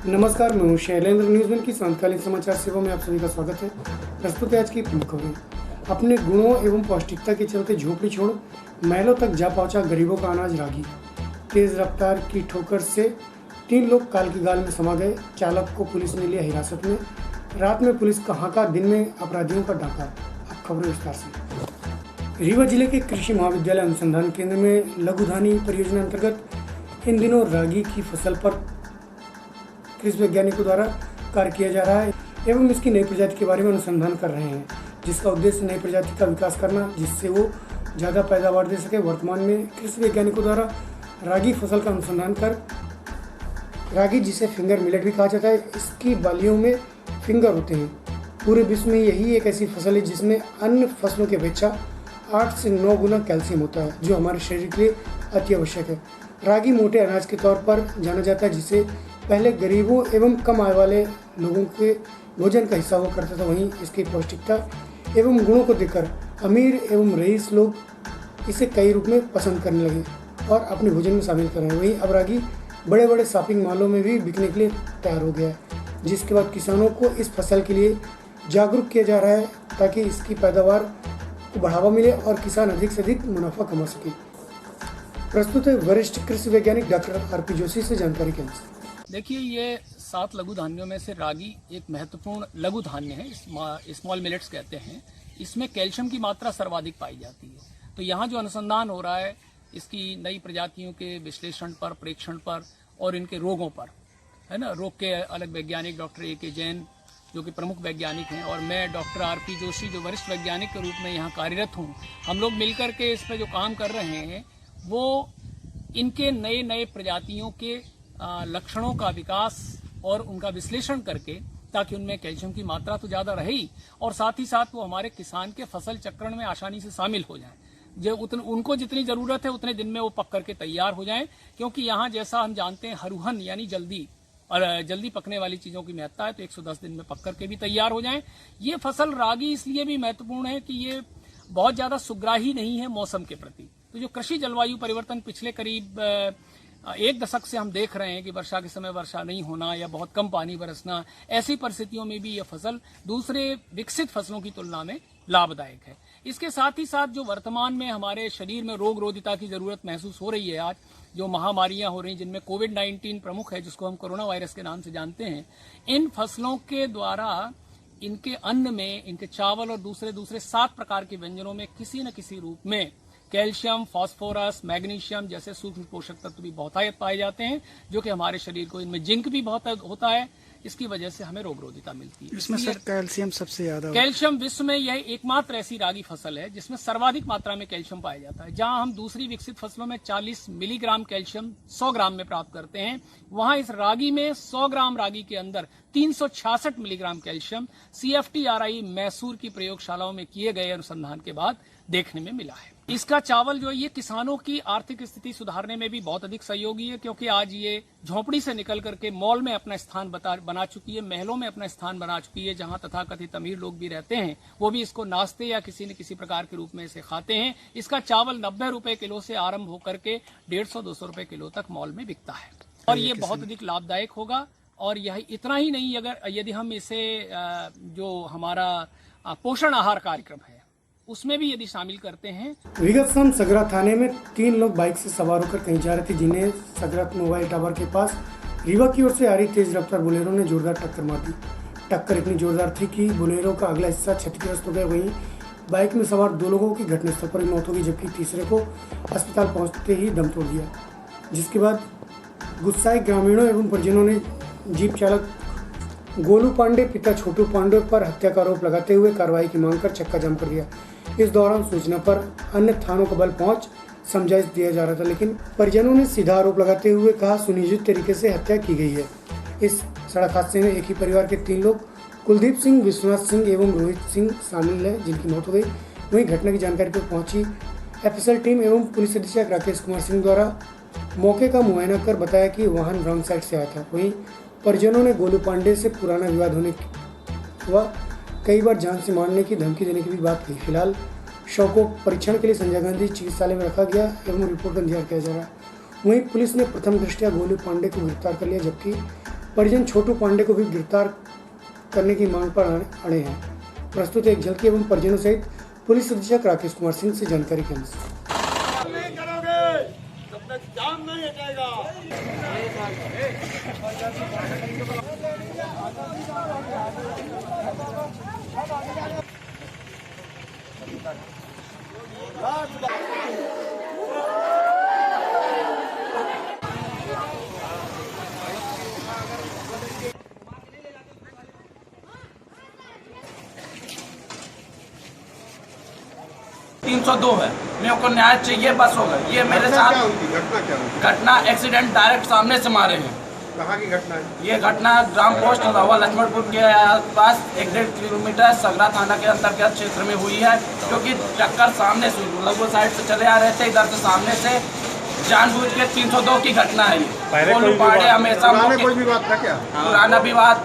नमस्कार, मैं हूं शैलेंद्र। न्यूज़1 की सांकालिक समाचार सेवा में आप सभी का स्वागत है। प्रस्तुत है आज की प्रमुख खबरें। अपने गुणों एवं पौष्टिकता के चलते झोपड़ी छोड़ महलों तक जा पहुंचा गरीबों का अनाज रागी। तेज रफ्तार की ठोकर से 3 लोग काल की गाल में समा गए। चालक को पुलिस ने लिया हिरासत में। रात में पुलिस का हाका, दिन में अपराधियों का डाका। अब खबरें विस्तार से। रीवा जिले के कृषि महाविद्यालय अनुसंधान केंद्र में लघुधानी परियोजना अंतर्गत इन दिनों रागी की फसल पर कृषि वैज्ञानिकों द्वारा कार्य किया जा रहा है एवं इसकी नई प्रजाति के बारे में अनुसंधान कर रहे हैं, जिसका उद्देश्य नई प्रजाति का विकास करना, जिससे वो ज़्यादा पैदावार दे सके। वर्तमान में कृषि वैज्ञानिकों द्वारा रागी फसल का अनुसंधान कर रागी, जिसे फिंगर मिलेट भी कहा जाता है, इसकी बालियों में फिंगर होते हैं। पूरे विश्व में यही एक ऐसी फसल है जिसमें अन्य फसलों की अपेक्षा 8 से 9 गुना कैल्शियम होता है, जो हमारे शरीर के लिए अति आवश्यक है। रागी मोटे अनाज के तौर पर जाना जाता है, जिसे पहले गरीबों एवं कम आय वाले लोगों के भोजन का हिस्सा हुआ करता था। वहीं इसकी पौष्टिकता एवं गुणों को देखकर अमीर एवं रईस लोग इसे कई रूप में पसंद करने लगे और अपने भोजन में शामिल कर रहे हैं। वहीं अब रागी बड़े बड़े शॉपिंग मॉलों में भी बिकने के लिए तैयार हो गया है, जिसके बाद किसानों को इस फसल के लिए जागरूक किया जा रहा है ताकि इसकी पैदावार को बढ़ावा मिले और किसान अधिक से अधिक मुनाफा कमा सके। प्रस्तुत है वरिष्ठ कृषि वैज्ञानिक डॉक्टर आरपी जोशी से जानकारी के अनुसार। देखिए, ये 7 लघु धान्यों में से रागी एक महत्वपूर्ण लघु धान्य है, स्मॉल मिलेट्स कहते हैं। इसमें कैल्शियम की मात्रा सर्वाधिक पाई जाती है। तो यहाँ जो अनुसंधान हो रहा है इसकी नई प्रजातियों के विश्लेषण पर, परीक्षण पर और इनके रोगों पर, है ना। रोग के अलग वैज्ञानिक डॉक्टर A.K. जैन जो कि प्रमुख वैज्ञानिक हैं, और मैं डॉक्टर आरपी जोशी जो वरिष्ठ वैज्ञानिक के रूप में यहाँ कार्यरत हूँ। हम लोग मिलकर के इस पर जो काम कर रहे हैं वो इनके नए नए प्रजातियों के लक्षणों का विकास और उनका विश्लेषण करके, ताकि उनमें कैल्शियम की मात्रा तो ज़्यादा रहे ही और साथ ही साथ वो हमारे किसान के फसल चक्रण में आसानी से शामिल हो जाएं। जो उनको जितनी ज़रूरत है उतने दिन में वो पक करके तैयार हो जाएं, क्योंकि यहाँ जैसा हम जानते हैं हरुहन यानी जल्दी पकने वाली चीज़ों की महत्ता है, तो 110 दिन में पक करके भी तैयार हो जाएं। ये फसल रागी इसलिए भी महत्वपूर्ण है कि ये बहुत ज़्यादा सुग्राही नहीं है मौसम के प्रति। तो जो कृषि जलवायु परिवर्तन पिछले करीब 1 दशक से हम देख रहे हैं कि वर्षा के समय वर्षा नहीं होना या बहुत कम पानी बरसना, ऐसी परिस्थितियों में भी यह फसल दूसरे विकसित फसलों की तुलना में लाभदायक है। इसके साथ ही साथ जो वर्तमान में हमारे शरीर में रोग रोधिता की जरूरत महसूस हो रही है, आज जो महामारियां हो रही हैं जिनमें कोविड-19 प्रमुख है, जिसको हम कोरोना वायरस के नाम से जानते हैं, इन फसलों के द्वारा इनके अन्न में, इनके चावल और दूसरे 7 प्रकार के व्यंजनों में किसी न किसी रूप में कैल्शियम, फास्फोरस, मैग्नीशियम जैसे सूक्ष्म पोषक तत्व भी बहुतायत पाए जाते हैं, जो कि हमारे शरीर को, इनमें जिंक भी बहुत होता है, इसकी वजह से हमें रोग रोधिता मिलती है। इसमें सर कैल्शियम सबसे ज्यादा, कैल्शियम विश्व में यह एकमात्र ऐसी रागी फसल है जिसमें सर्वाधिक मात्रा में कैल्शियम पाया जाता है। जहां हम दूसरी विकसित फसलों में 40 मिलीग्राम कैल्शियम 100 ग्राम में प्राप्त करते हैं, वहां इस रागी में 100 ग्राम रागी के अंदर 366 मिलीग्राम कैल्शियम CFTRI मैसूर की प्रयोगशालाओं में किए गए अनुसंधान के बाद देखने में मिला है। इसका चावल जो है ये किसानों की आर्थिक स्थिति सुधारने में भी बहुत अधिक सहयोगी है, क्योंकि आज ये झोपड़ी से निकल करके मॉल में अपना स्थान बना चुकी है, महलों में अपना स्थान बना चुकी है, जहां तथाकथित अमीर लोग भी रहते हैं, वो भी इसको नाश्ते या किसी न किसी प्रकार के रूप में इसे खाते हैं। इसका चावल 90 रुपए किलो से आरंभ होकर के 150-200 रुपए किलो तक मॉल में बिकता है और ये बहुत अधिक लाभदायक होगा। और यह इतना ही नहीं, यदि हम इसे जो हमारा पोषण आहार कार्यक्रम है उसमें भी यदि शामिल करते हैं। विगत शाम सगरा थाने में 3 लोग बाइक से सवार होकर कहीं जा रहे थे, जिन्हें सगरा मोबाइल टावर के पास रीवा की ओर से आ रही तेज रफ्तार बोलेरो ने जोरदार टक्कर मार दी। टक्कर इतनी जोरदार थी कि बोलेरो का अगला हिस्सा क्षतिग्रस्त हो गया। वहीं बाइक में सवार 2 लोगों की घटनास्थल पर ही मौत हो गई, जबकि तीसरे को अस्पताल पहुँचते ही दम तोड़ दिया। जिसके बाद गुस्साए ग्रामीणों एवं परिजनों ने जीप चालक गोलू पांडे पिता छोटू पांडे पर हत्या का आरोप लगाते हुए कार्रवाई की मांग कर चक्का जाम कर दिया। इस दौरान सूचना पर अन्य थानों का बल पहुंच समझाइश दिया जा रहा था, लेकिन परिजनों ने सीधा आरोप लगाते हुए कहा सुनियोजित तरीके से हत्या की गई है। इस सड़क हादसे में एक ही परिवार के 3 लोग कुलदीप सिंह, विश्वनाथ सिंह एवं रोहित सिंह शामिल है, जिनकी मौत हो गई। वहीं घटना की जानकारी पर पहुंची FSL टीम एवं पुलिस अधीक्षक राकेश कुमार सिंह द्वारा मौके का मुआयना कर बताया कि वाहन रॉन्ग साइड से आया था। वहीं परिजनों ने गोलू पांडे से पुराना विवाद होने व कई बार जान से मारने की धमकी देने की भी बात कही। फिलहाल शव को परीक्षण के लिए संजय गांधी चिकित्सालय में रखा गया एवं रिपोर्ट का इंतजार किया जा रहा है। वहीं पुलिस ने प्रथम दृष्टया गोलू पांडे को गिरफ्तार कर लिया, जबकि परिजन छोटू पांडे को भी गिरफ्तार करने की मांग पर अड़े हैं। प्रस्तुत एक झलकी एवं परिजनों सहित पुलिस अधीक्षक राकेश कुमार सिंह से जानकारी के अनुसार। नहीं करोगे तब तक जाम नहीं हटेगा। 302 है, मेरे को न्याय चाहिए, बस हो गया। ये मेरे साथ घटना क्या हुई? घटना एक्सीडेंट डायरेक्ट सामने से मारे हैं। कहाँ की घटना है? ये घटना ग्राम पोस्ट हुआ लक्ष्मणपुर के पास 1.5 किलोमीटर सगरा थाना के अंतर्गत क्षेत्र में हुई है, क्योंकि टक्कर सामने से लगभग साइड से चले आ रहे थे, इधर से सामने से जानबूझ के 302 की घटना है। ये गोलू पांडे हमेशा कोई विवाद था क्या? पुराना विवाद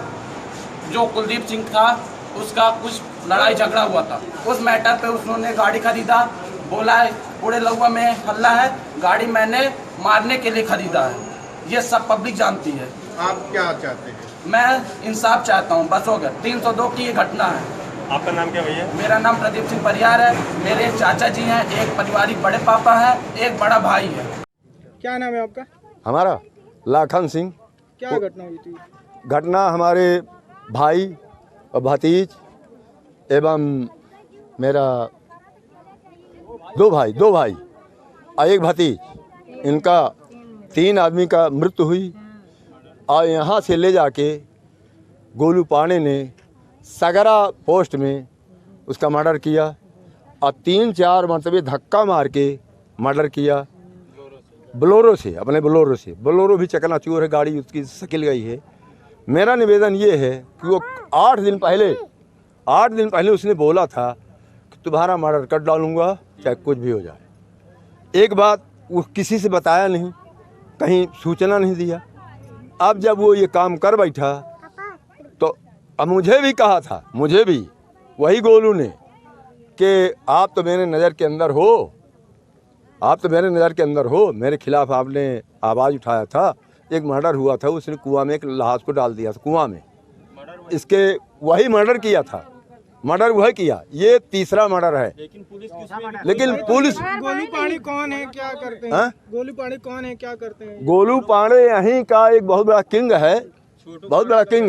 जो कुलदीप सिंह था उसका कुछ लड़ाई झगड़ा हुआ था, उस मैटर पे उन्होंने गाड़ी खरीदा, बोला पूरे लहुआ में हल्ला है, गाड़ी मैंने मारने के लिए खरीदा है। ये सब पब्लिक जानती है। आप क्या चाहते हैं? मैं इंसाफ चाहता हूँ, बस हो गया। 302 की ये घटना है। आपका नाम क्या भैया? मेरा नाम प्रदीप सिंह परियार है। मेरे चाचा जी हैं, एक पारिवारिक बड़े पापा है, एक बड़ा भाई है। क्या नाम है आपका? हमारा लाखन सिंह। क्या घटना हुई थी? घटना हमारे भाई और भतीज एवं मेरा दो भाई और एक भतीज, इनका 3 आदमी का मृत्यु हुई। और यहाँ से ले जाके गोलू पांडे ने सगरा पोस्ट में उसका मर्डर किया और 3-4 मरतबे धक्का मार के मर्डर किया। बोलेरो से, अपने बोलेरो से। बोलेरो भी चकनाचूर है, गाड़ी उसकी सकिल गई है। मेरा निवेदन ये है कि वो 8 दिन पहले उसने बोला था कि तुम्हारा मर्डर कर डालूंगा चाहे कुछ भी हो जाए। एक बात वो किसी से बताया नहीं, कहीं सूचना नहीं दिया। अब जब वो ये काम कर बैठा तो अब मुझे भी कहा था, मुझे भी वही गोलू ने, कि आप तो मेरे नज़र के अंदर हो, मेरे खिलाफ आपने आवाज़ उठाया था। एक मर्डर हुआ था, उसने कुआं में एक लाश को डाल दिया था कुआं में। इसके वही मर्डर किया था, मर्डर वही किया। ये तीसरा मर्डर है। लेकिन पुलिस गोलू पांडे कौन है, क्या करते हैं? गोलू पांडे कौन है, क्या करते हैं? गोलू पांडे यहीं का एक बहुत बड़ा किंग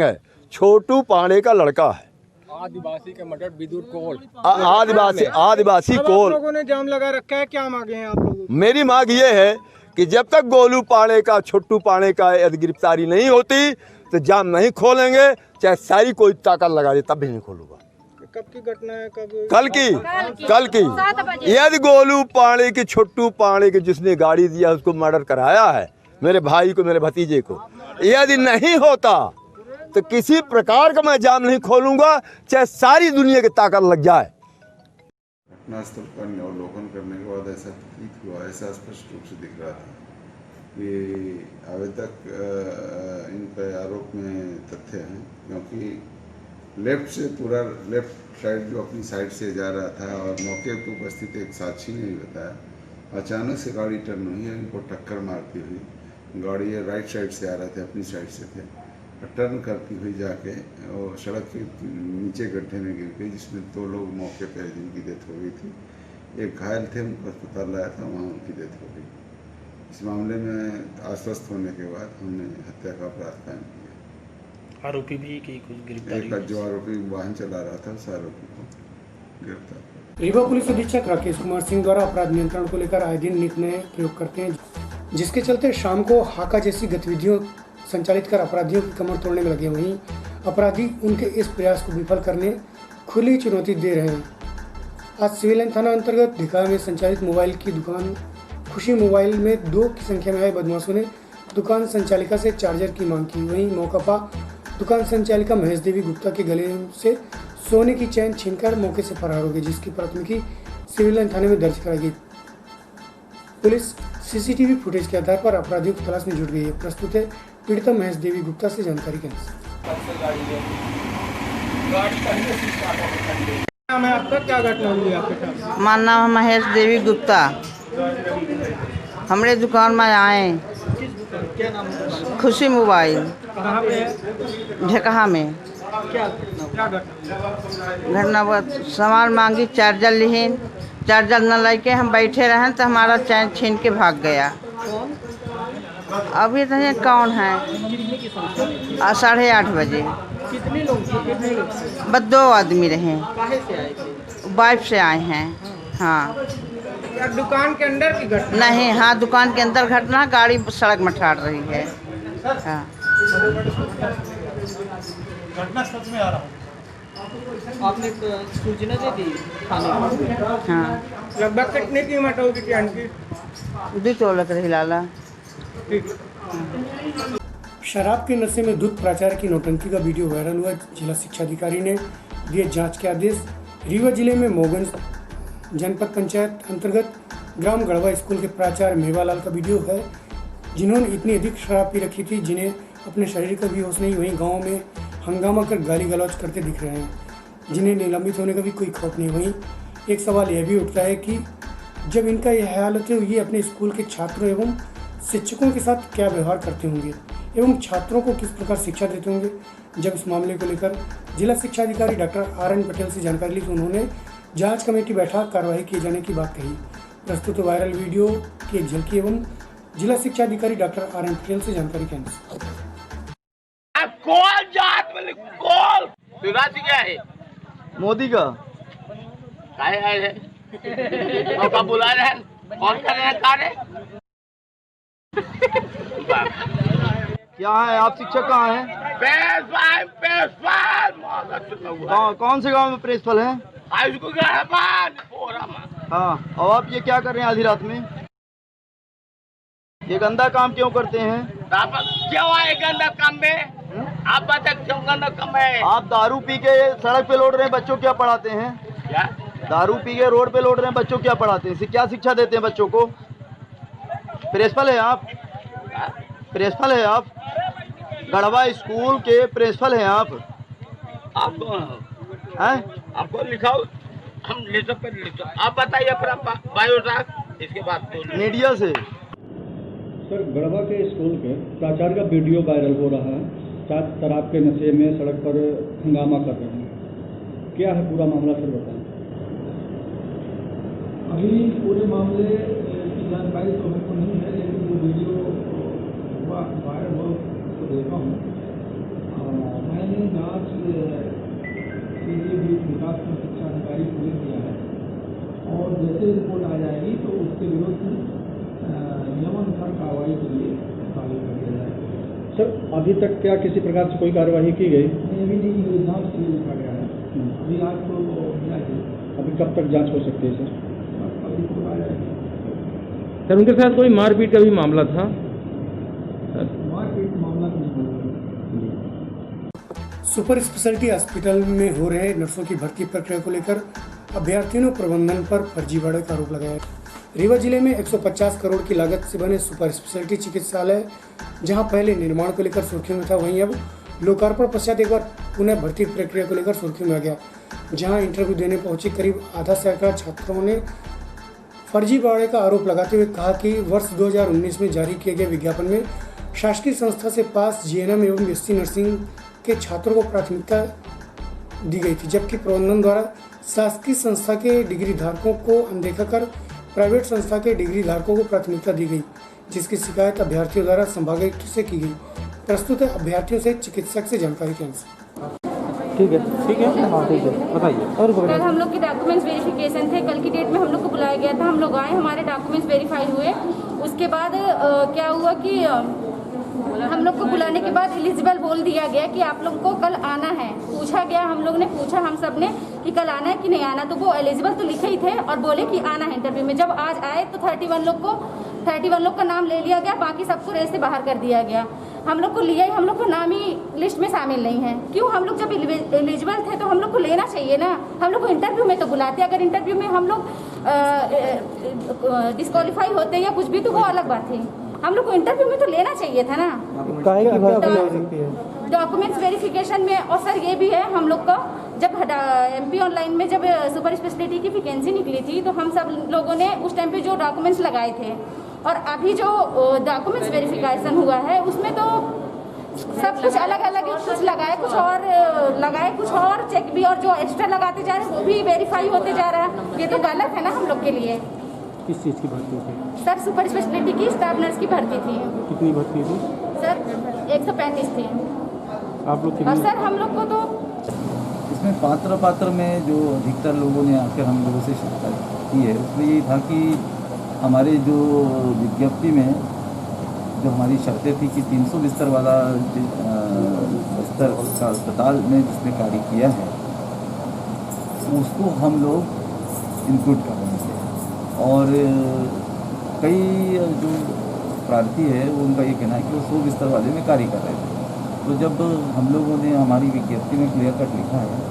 है, छोटू पांडे का लड़का है। आदिवासी का मर्डर विदुर कोल। अब आदिवासी आप कोल। लोगों ने जाम लगा रखा है, क्या मांगे हैं आप लोग? मेरी मांग ये है कि जब तक गोलू पांडे का, छोटू पांडे का यदि गिरफ्तारी नहीं होती तो जाम नहीं खोलेंगे, चाहे सारी कोई ताकत लगा दे तब भी नहीं खोलूंगा। कब की घटना है? कब? कल की। यदि गोलू पांडे की, छोटू पांडे के जिसने गाड़ी दिया उसको मर्डर कराया है, मेरे भाई को, मेरे भतीजे को, यदि नहीं होता तो किसी प्रकार का मैं जाम नहीं खोलूंगा, चाहे सारी दुनिया की ताकत लग जाए। घटनास्थल पर अवलोकन करने के बाद ऐसा प्रतीत हुआ, ऐसा स्पष्ट रूप से दिख रहा था कि आवेदक इन पर आरोप में तथ्य हैं, क्योंकि लेफ्ट साइड जो अपनी साइड से जा रहा था और मौके पर उपस्थित एक साक्षी ने बताया, अचानक से गाड़ी टर्न हुई है, इनको टक्कर मारती हुई। गाड़ी ये राइट साइड से आ रहे थे, अपनी साइड से थे, टर्न करती हुई जाके और सड़क के नीचे गड्ढे में गिर गई, जिसमें 2 लोग मौके पर जिनकी डेथ हो गई थी। एक घायल थे, उनको अस्पताल लाया था, वहाँ उनकी डेथ हो गई। इस मामले में आश्वस्त होने के बाद हमने हत्या का अपराध कायम किया। आरोपी भी की कुछ गिरफ्तारी? एक जो आरोपी वाहन चला रहा था उस आरोपी को गिरफ्तार। रीवा पुलिस अधीक्षक राकेश कुमार सिंह द्वारा अपराध नियंत्रण को लेकर आए दिन नित नए प्रयोग करते हैं, जिसके चलते शाम को हाका जैसी गतिविधियों संचालित कर अपराधियों की कमर तोड़ने में लगे। वहीं अपराधी उनके इस प्रयास को विफल करने खुली चुनौती दे रहे हैं। आज सिविल लाइन थाना अंतर्गत ढिका में संचालित मोबाइल की दुकान खुशी मोबाइल में 2 की संख्या में आए बदमाशों ने दुकान संचालिका से चार्जर की मांग की। वहीं मौका पा दुकान संचालिका महेश देवी गुप्ता के गले से सोने की चैन छीनकर मौके से फरार हो गई, जिसकी प्राथमिकी सिविल लाइन थाने में दर्ज कराई गई। पुलिस सीसीटीवी फुटेज के आधार पर अपराधियों की तलाश में जुट गई है। प्रस्तुत है पीड़िता महेश देवी गुप्ता से जानकारी के अनुसार। नाम है आपका? क्या घटना हुई आपके साथ? हमारा नाम है महेश देवी गुप्ता। हमारे दुकान में आए क्या नाम है? खुशी मोबाइल। कहाँ पे है? ढेकहा में। क्या क्या घटना? घटना बहुत सामान मांगी, चार्जर लिहीन, चार्जर न लेके हम बैठे रहें तो हमारा चैन छीन के भाग गया। अभी तो ये कौन है? 8:30 बजे। कितने लोग थे? कितने लोग थे? बस 2 आदमी रहे, काहे से आए थे? वाइफ से आए हैं। हाँ क्या दुकान के अंदर की घटना? नहीं, हाँ दुकान के अंदर घटना, गाड़ी सड़क में ठाड़ रही है। हाँ आपने सूचना दे दी थाने में? हाँ। लगभग कितने कीमत होगी चैन की? 2 तोला रही लाला। ठीक। शराब के नशे में दूध प्राचार्य की नौटंकी का वीडियो वायरल हुआ। जिला शिक्षा अधिकारी ने दिए जांच के आदेश। रीवा जिले में मोगन जनपद पंचायत अंतर्गत ग्राम गढ़वा स्कूल के प्राचार्य मेवालाल का वीडियो है, जिन्होंने इतनी अधिक शराब पी रखी थी जिन्हें अपने शरीर का भी होश नहीं। वहीं गाँव में हंगामा कर गाली गलौज करते दिख रहे हैं, जिन्हें निलंबित होने का भी कोई खौफ नहीं। वहीं एक सवाल यह भी उठता है कि जब इनका यह हालत है, ये अपने स्कूल के छात्रों एवं शिक्षकों के साथ क्या व्यवहार करते होंगे एवं छात्रों को किस प्रकार शिक्षा देते होंगे। जब इस मामले को लेकर जिला शिक्षा अधिकारी डॉक्टर RN पटेल से जानकारी ली तो उन्होंने जांच कमेटी बैठा कार्रवाई किए जाने की बात कही। प्रस्तुत वायरल वीडियो की एक झलकी एवं जिला शिक्षा अधिकारी डॉक्टर RN पटेल से जानकारी के अनुसार क्या है? मोदी का काहे आए हैं? और कब बुला रहे हैं? कौन कर रहे हैं कार्य? क्या है? आप शिक्षक कहाँ हैं? कौन से गांव में प्रिंसिपल हैं? हाँ, और आप ये क्या कर रहे हैं आधी रात में? ये गंदा काम क्यों करते हैं? क्यों आए गंदा काम में? आप बता क्यों गंदा काम है? आप दारू पी के सड़क पे लौट रहे हैं, बच्चों क्या पढ़ाते हैं? क्या? दारू पी के रोड पे लौट रहे हैं, बच्चों क्या पढ़ाते हैं? क्या शिक्षा देते हैं बच्चों को? प्रिंसिपल है आप? प्रिंसिपल है आप? गढ़वा स्कूल के प्रिंसिपल हैं आप? आप कौन हो? हैं? आपको लिखाओ, हम लिख आप बताइए अपना बायोडाटा, इसके बाद मीडिया से। सर, गढ़वा के स्कूल के प्राचार्य का वीडियो वायरल हो रहा है। छात्र शराब के नशे में सड़क पर हंगामा कर रहे हैं, क्या है पूरा मामला सर बताएं। अभी पूरे मामले की जानकारी तो हमको नहीं है, लेकिन जो वीडियो वायरल हो उसको देखा हूँ। मैंने जाँच के लिए भी विकास में शिक्षा अधिकारी को दिया है और जैसे रिपोर्ट आ जाएगी तो उसके विरुद्ध नियमानुसार कार्रवाई के लिए कार्य कर दिया जाएगा। सर, अभी तक क्या किसी प्रकार से कोई कार्यवाही की गई? अभी नहीं, जाँच के लिए लिखा गया है। अभी आज तो मिला है। अभी कब तक जांच हो सकती है सर? अब रिपोर्ट आ जाएगी। सर, उनके साथ कोई मारपीट का भी मामला था? मारपीट मामला तो नहीं होगा। सुपर स्पेशलिटी हॉस्पिटल में हो रहे नर्सों की भर्ती प्रक्रिया को लेकर अभ्यर्थियों ने प्रबंधन पर फर्जीवाड़े का आरोप लगाया। रीवा जिले में 150 करोड़ की लागत से बने सुपर स्पेशलिटी चिकित्सालय जहां पहले निर्माण को लेकर सुर्खियों में था, वहीं अब लोकार्पण पश्चात एक बार पुनः भर्ती प्रक्रिया को लेकर सुर्खियों में आ गया। जहां इंटरव्यू देने पहुंचे करीब आधा सैकड़ा छात्रों ने फर्जीवाड़े का आरोप लगाते हुए कहा कि वर्ष 2019 में जारी किए गए विज्ञापन में शासकीय संस्था से पास GNM एवं BSc नर्सिंग के छात्रों को प्राथमिकता दी गई थी, जबकि प्रबंधन द्वारा शासकीय संस्था के डिग्री धारकों को अनदेखा कर प्राइवेट संस्था के डिग्री धारकों को प्राथमिकता दी गई, जिसकी शिकायत अभ्यर्थियों द्वारा संभागायुक्त से की गई। प्रस्तुत है अभ्यर्थियों से चिकित्सक से जानकारी के अनुसार। ठीक है, हाँ ठीक है, बताइए। और कल हम लोग के डॉक्यूमेंट्स वेरिफिकेशन थे, कल की डेट में हम लोग को बुलाया गया था। हम लोग आए, हमारे डॉक्यूमेंट्स वेरीफाई हुए। उसके बाद क्या हुआ कि हम लोग को बुलाने के बाद एलिजिबल बोल दिया गया कि आप लोग को कल आना है। पूछा गया, हम लोग ने पूछा हम सब ने कि कल आना है कि नहीं आना, तो वो एलिजिबल तो लिखे ही थे और बोले कि आना है इंटरव्यू में। जब आज आए तो 31 लोग का नाम ले लिया गया, बाकी सबको रेस से बाहर कर दिया गया। हम लोग को लिया ही, हम लोग को नाम ही लिस्ट में शामिल नहीं है। क्यों? हम लोग जब एलिजिबल थे तो हम लोग को लेना चाहिए ना। हम लोग को इंटरव्यू में तो बुलाते, अगर इंटरव्यू में हम लोग डिस्क्वालीफाई होते या कुछ भी तो वो अलग बात थी। हम लोग को इंटरव्यू में तो लेना चाहिए था ना। डॉक्यूमेंट्स वेरिफिकेशन में। और सर ये भी है, हम लोग का जब MP ऑनलाइन में जब सुपर स्पेशलिटी की वैकेंसी निकली थी तो हम सब लोगों ने उस टाइम पे जो डॉक्यूमेंट्स लगाए थे और अभी जो डॉक्यूमेंट्स वेरिफिकेशन हुआ है उसमें तो सब कुछ अलग अलग है, कुछ लगाए कुछ और चेक भी, और जो एक्स्ट्रा लगाते जा रहे हैं वो भी वेरीफाई होते जा रहा है। ये तो गलत है ना हम लोग के लिए। किस चीज़ की भर्ती थी सर सुपर स्पेशलिटी की स्टाफ नर्स की भर्ती थी। कितनी भर्ती थी सर 135 थी। आप लोग और सर हम लोग को तो इसमें पात्र में जो अधिकतर लोगों ने आकर हम लोगों से शिकायत की है उसमें ये था कि हमारे जो विज्ञप्ति में जो हमारी शर्तें थी कि 300 बिस्तर वाला बिस्तर का अस्पताल में जिसने कार्य किया है उसको हम लोग इंक्लूड कर रहे थे। और कई जो प्रार्थी है उनका ये कहना है कि वो 100 बिस्तर वाले में कार्य कर रहे थे। तो जब हम लोगों ने हमारी विज्ञप्ति में क्लियर कट लिखा है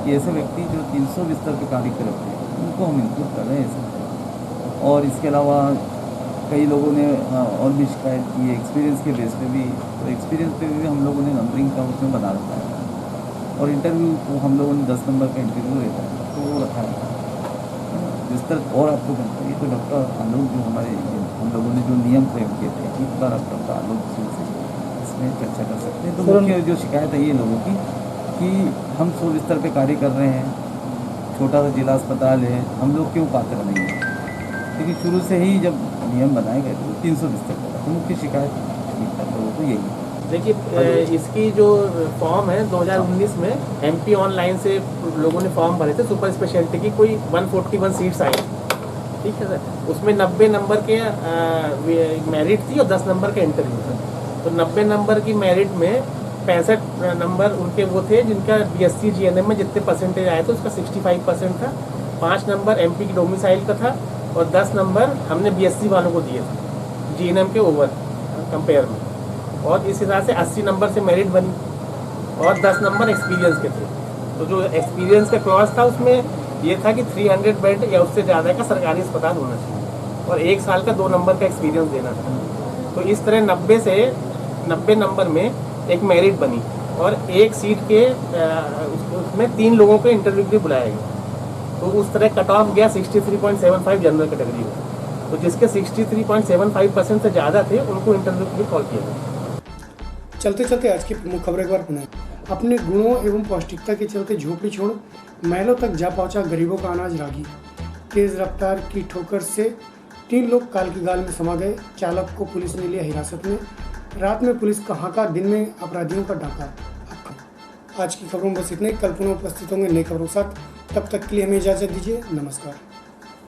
कि ऐसे व्यक्ति जो 300 बिस्तर पे कार्य करते हैं उनको हम इंक्लूड कर रहे हैं। और इसके अलावा कई लोगों ने और भी शिकायत की है एक्सपीरियंस के बेस पे भी। तो एक्सपीरियंस पे भी हम लोगों ने नंबरिंग का उसमें बना रखा है। और इंटरव्यू तो हम लोगों ने 10 नंबर का इंटरव्यू रहता है तो वो रखा है बिस्तर। और आपको बनता है तो डॉक्टर आलोक जो हमारे हम लोगों ने जो नियम प्रयोग किए थे एक बार आप डॉक्टर आलोक से इसमें चर्चा कर सकते हैं। तो मुख्य जो शिकायत है ये लोगों की कि हम 100 बिस्तर पे कार्य कर रहे हैं, छोटा सा जिला अस्पताल है, हम लोग क्यों पात्र नहीं हैं। क्योंकि शुरू से ही जब नियम बनाए गए तो 300 बिस्तर का तो मुख्य शिकायत लोगों को यही। देखिए इसकी जो फॉर्म है 2019 में MP ऑनलाइन से लोगों ने फॉर्म भरे थे। सुपर स्पेशलिटी की कोई 141 सीट्स आई, ठीक है सर। उसमें 90 नंबर के मेरिट थी और 10 नंबर का इंटरव्यू था। तो 90 नंबर की मेरिट में 65 नंबर उनके वो थे जिनका BSc GNM में जितने परसेंटेज आए थे उसका 65% था। 5 नंबर MP की डोमिसाइल का था और 10 नंबर हमने BSc वालों को दिए थे GNM के ओवर कंपेयर में। और इस हिसाब से 80 नंबर से मेरिट बनी और 10 नंबर एक्सपीरियंस के थे। तो जो एक्सपीरियंस का क्लॉज था उसमें ये था कि 300 बेड या उससे ज़्यादा का सरकारी अस्पताल होना चाहिए और 1 साल का 2 नंबर का एक्सपीरियंस देना था। तो इस तरह 90 नंबर में एक मेरिट बनी और एक सीट के उसमें 3 लोगों को इंटरव्यू के लिए बुलाया गया। तो उस तरह कट ऑफ गया 63.75 जनरल कैटेगरी में। तो जिसके 63.75% से ज़्यादा थे उनको इंटरव्यू के लिए कॉल किया गया। चलते चलते आज की प्रमुख खबर एक बार पुनः। अपने गुणों एवं पौष्टिकता के चलते झोपड़ी छोड़ महलों तक जा पहुंचा गरीबों का अनाज रागी। तेज रफ्तार की ठोकर से 3 लोग काल की गाल में समा गए। चालक को पुलिस ने लिया हिरासत में। रात में पुलिस का हाका, दिन में अपराधियों का डाका। आज की खबरों में बस इतने। कल पुनः उपस्थित होंगे नई खबरों के साथ। तब तक के लिए हमें इजाजत दीजिए। नमस्कार।